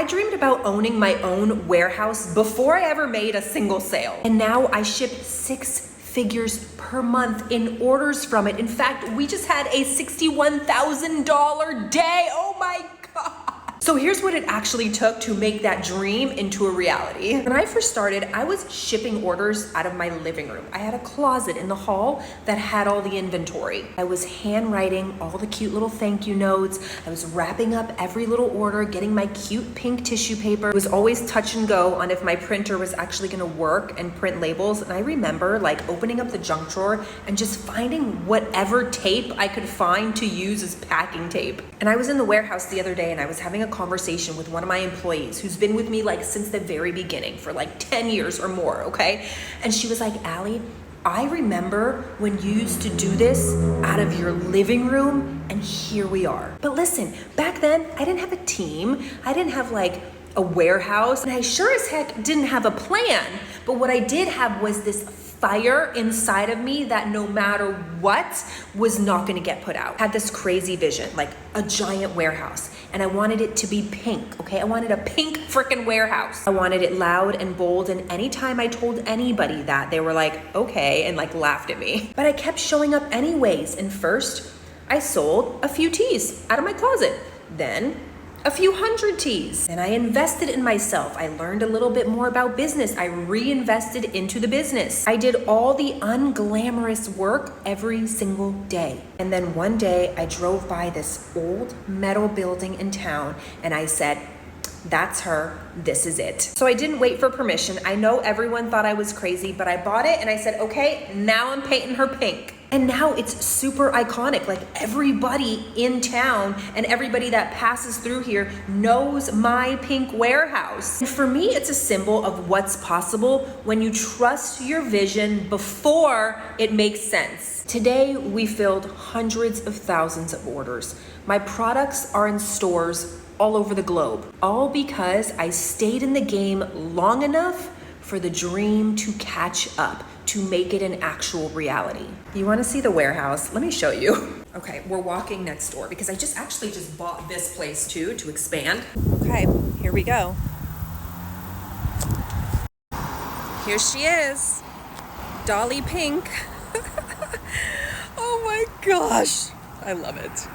dreamed about owning my own warehouse before I ever made a single sale. And now I ship 6 figures per month in orders from it. In fact, we just had a $61,000 day. Oh my God. So here's what it actually took to make that dream into a reality. When I first started, I was shipping orders out of my living room. I had a closet in the hall that had all the inventory. I was handwriting all the cute little thank you notes. I was wrapping up every little order, getting my cute pink tissue paper. It was always touch and go on if my printer was actually gonna work and print labels. And I remember like opening up the junk drawer and just finding whatever tape I could find to use as packing tape. And I was in the warehouse the other day and I was having a conversation with one of my employees who's been with me like since the very beginning for like 10 years or more, okay? And she was like, Allie, I remember when you used to do this out of your living room and here we are. But listen, back then I didn't have a team. I didn't have like a warehouse and I sure as heck didn't have a plan. But what I did have was this fire inside of me that no matter what was not gonna get put out. I had this crazy vision, like a giant warehouse, and I wanted it to be pink, okay? I wanted a pink freaking warehouse. I wanted it loud and bold, and anytime I told anybody that, they were like, okay, and like laughed at me. But I kept showing up anyways, and first, I sold a few tees out of my closet. Then, a few hundred tees. And I invested in myself. I learned a little bit more about business. I reinvested into the business. I did all the unglamorous work every single day. And then one day I drove by this old metal building in town and I said, that's her, this is it. So I didn't wait for permission. I know everyone thought I was crazy, but I bought it and I said, okay, now I'm painting her pink. And now it's super iconic. Like everybody in town and everybody that passes through here knows my pink warehouse. And for me, it's a symbol of what's possible when you trust your vision before it makes sense. Today, we filled hundreds of thousands of orders. My products are in stores all over the globe, all because I stayed in the game long enough for the dream to catch up, to make it an actual reality. You wanna see the warehouse? Let me show you. Okay, we're walking next door because I just bought this place too to expand. Okay, here we go. Here she is, Dolly Pink. Oh my gosh, I love it.